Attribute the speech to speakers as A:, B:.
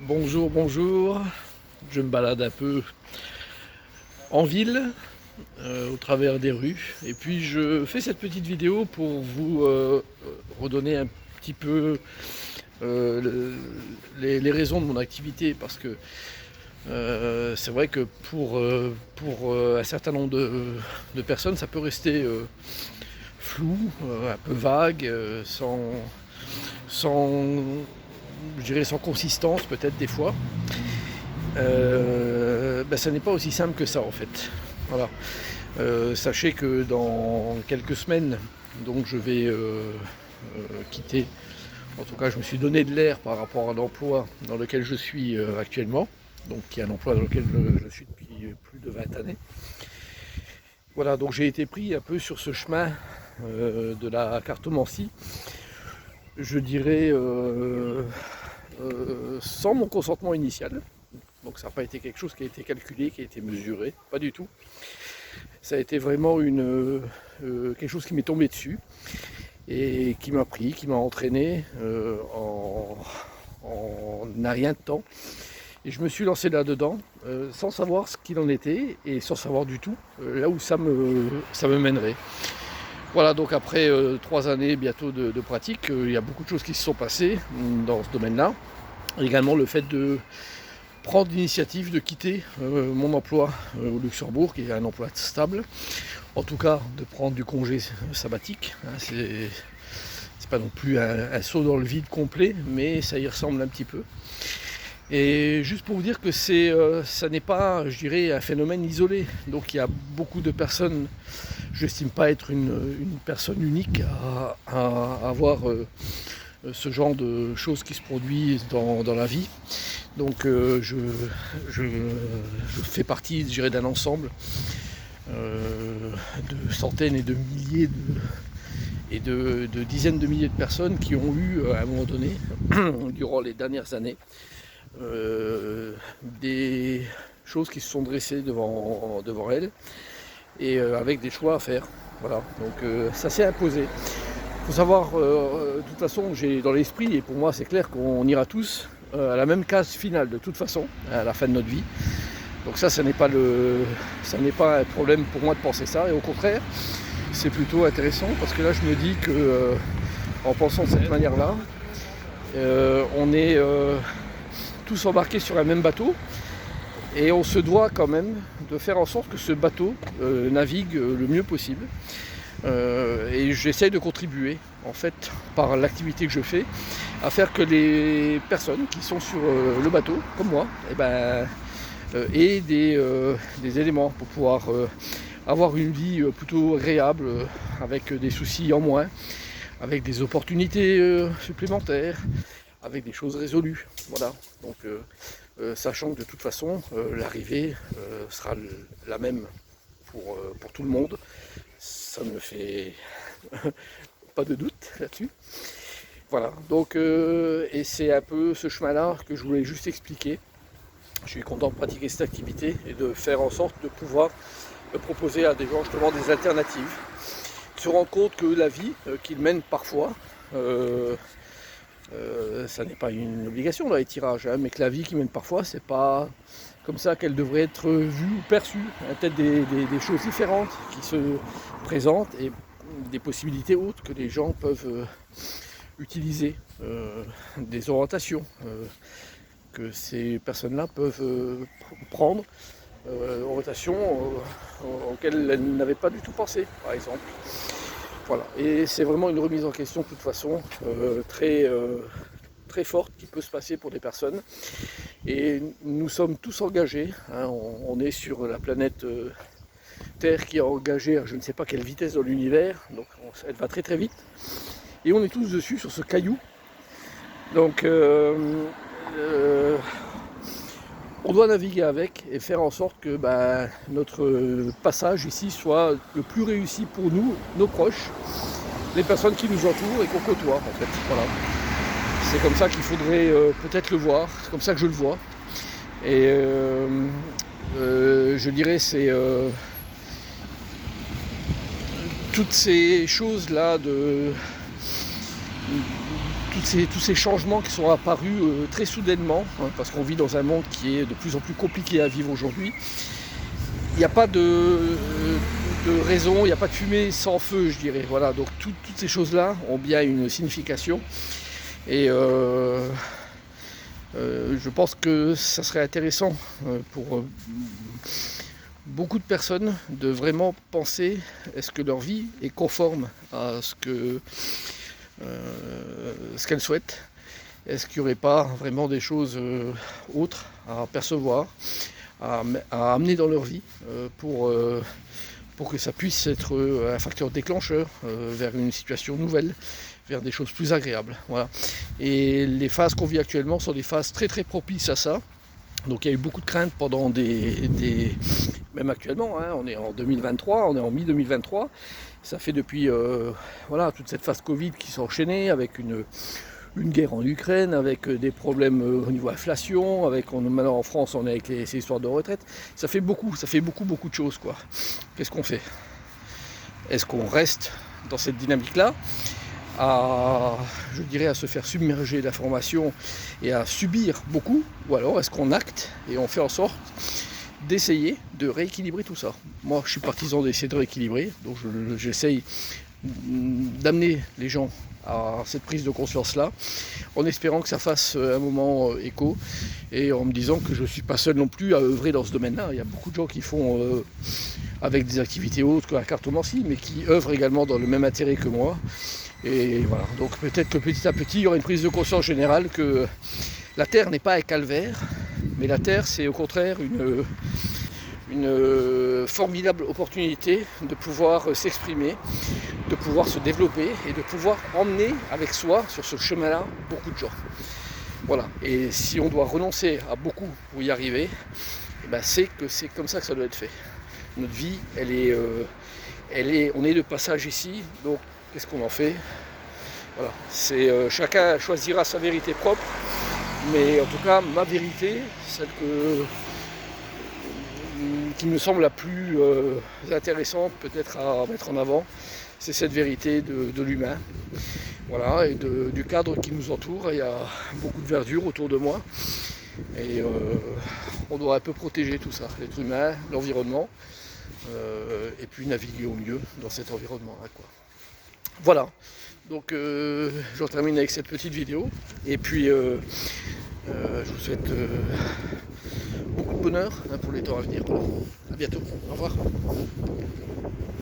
A: Bonjour, bonjour. Je me balade un peu en ville, au travers des rues. Et puis je fais cette petite vidéo pour vous redonner un petit peu les raisons de mon activité. Parce que c'est vrai que pour un certain nombre de personnes, ça peut rester flou, un peu vague, sans, je dirais sans consistance peut-être des fois. Ça n'est pas aussi simple que ça en fait. Voilà. Sachez que dans quelques semaines, donc je vais quitter. En tout cas, je me suis donné de l'air par rapport à l'emploi dans lequel je suis actuellement, donc qui est un emploi dans lequel je suis depuis plus de 20 années. Voilà, donc j'ai été pris un peu sur ce chemin de la cartomancie, je dirais sans mon consentement initial. Donc ça n'a pas été quelque chose qui a été calculé, qui a été mesuré, pas du tout. Ça a été vraiment quelque chose qui m'est tombé dessus et qui m'a pris, qui m'a entraîné en un rien de temps. Et je me suis lancé là-dedans sans savoir ce qu'il en était et sans savoir du tout là où ça me mènerait. Voilà, donc après 3 années bientôt de pratique, il y a beaucoup de choses qui se sont passées dans ce domaine-là. Également le fait de prendre l'initiative de quitter mon emploi au Luxembourg, qui est un emploi stable. En tout cas, de prendre du congé sabbatique. Hein, c'est pas non plus un saut dans le vide complet, mais ça y ressemble un petit peu. Et juste pour vous dire que ça n'est pas, je dirais, un phénomène isolé. Donc il y a beaucoup de personnes, je n'estime pas être une personne unique à avoir ce genre de choses qui se produisent dans la vie. Donc je fais partie, je dirais, d'un ensemble de centaines et de milliers de dizaines de milliers de personnes qui ont eu à un moment donné, durant les dernières années, des choses qui se sont dressées devant elles et avec des choix à faire. Voilà, donc ça s'est imposé. Il faut savoir, de toute façon, j'ai dans l'esprit, et pour moi c'est clair qu'on ira tous à la même case finale de toute façon, à la fin de notre vie. Donc ça n'est pas un problème pour moi de penser ça, et au contraire, c'est plutôt intéressant parce que là je me dis que en pensant de cette manière-là, on est tous embarqués sur un même bateau, et on se doit quand même de faire en sorte que ce bateau navigue le mieux possible. Et j'essaye de contribuer, en fait, par l'activité que je fais, à faire que les personnes qui sont sur le bateau, comme moi, aient des éléments pour pouvoir avoir une vie plutôt agréable, avec des soucis en moins, avec des opportunités supplémentaires, avec des choses résolues. Voilà. Donc, sachant que de toute façon, l'arrivée sera la même pour tout le monde. Ça ne me fait pas de doute là-dessus. Voilà, donc et c'est un peu ce chemin-là que je voulais juste expliquer. Je suis content de pratiquer cette activité et de faire en sorte de pouvoir proposer à des gens justement des alternatives. Se rendre compte que la vie qu'ils mènent parfois, ça n'est pas une obligation dans les tirages, hein, mais que la vie qu'ils mènent parfois, c'est pas comme ça qu'elle devrait être vue ou perçue. Il y a peut-être des choses différentes qui se présentent et des possibilités autres que les gens peuvent utiliser, des orientations que ces personnes-là peuvent prendre, orientations auxquelles elles n'avaient pas du tout pensé, par exemple. Voilà, et c'est vraiment une remise en question de toute façon très forte qui peut se passer pour des personnes. Et nous sommes tous engagés, hein, on est sur la planète Terre qui est engagée à je ne sais pas quelle vitesse dans l'univers, donc elle va très très vite. Et on est tous dessus sur ce caillou. Donc on doit naviguer avec et faire en sorte que notre passage ici soit le plus réussi pour nous, nos proches, les personnes qui nous entourent et qu'on côtoie en fait. Voilà. C'est comme ça qu'il faudrait peut-être le voir, c'est comme ça que je le vois. Et je dirais c'est toutes ces choses-là tous ces changements qui sont apparus très soudainement, hein, parce qu'on vit dans un monde qui est de plus en plus compliqué à vivre aujourd'hui. Il n'y a pas de raison, il n'y a pas de fumée sans feu, je dirais. Voilà, donc toutes ces choses-là ont bien une signification. Et je pense que ça serait intéressant pour beaucoup de personnes de vraiment penser est-ce que leur vie est conforme à ce qu'elles souhaitent. Est-ce qu'il n'y aurait pas vraiment des choses autres à percevoir, à amener dans leur vie pour que ça puisse être un facteur déclencheur vers une situation nouvelle, vers des choses plus agréables. Voilà. Et les phases qu'on vit actuellement sont des phases très très propices à ça. Donc il y a eu beaucoup de craintes pendant même actuellement, hein, on est en 2023, on est en mi-2023. Ça fait depuis voilà, toute cette phase Covid qui s'est enchaînée avec une guerre en Ukraine, avec des problèmes au niveau inflation, maintenant en France on est avec ces histoires de retraite. Ça fait beaucoup de choses, quoi. Qu'est-ce qu'on fait? Est-ce qu'on reste dans cette dynamique-là je dirais, à se faire submerger d'informations et à subir beaucoup, ou alors est-ce qu'on acte et on fait en sorte d'essayer de rééquilibrer tout ça? Moi je suis partisan d'essayer de rééquilibrer, donc j'essaye d'amener les gens à cette prise de conscience-là, en espérant que ça fasse un moment écho, et en me disant que je ne suis pas seul non plus à œuvrer dans ce domaine-là. Il y a beaucoup de gens qui font avec des activités autres que la cartomancie, mais qui œuvrent également dans le même intérêt que moi. Et voilà, donc peut-être que petit à petit, il y aura une prise de conscience générale que la Terre n'est pas un calvaire, mais la Terre, c'est au contraire une formidable opportunité de pouvoir s'exprimer, de pouvoir se développer et de pouvoir emmener avec soi sur ce chemin-là beaucoup de gens. Voilà, et si on doit renoncer à beaucoup pour y arriver, eh ben c'est comme ça que ça doit être fait. Notre vie, on est de passage ici, donc qu'est-ce qu'on en fait? Voilà, chacun choisira sa vérité propre, mais en tout cas ma vérité, celle qui me semble la plus intéressante peut-être à mettre en avant, c'est cette vérité de l'humain, voilà, et du cadre qui nous entoure. Il y a beaucoup de verdure autour de moi, et on doit un peu protéger tout ça, l'être humain, l'environnement, et puis naviguer au mieux dans cet environnement-là, quoi. Voilà, donc je termine avec cette petite vidéo, et puis je vous souhaite beaucoup de bonheur pour les temps à venir. Voilà. À bientôt, au revoir.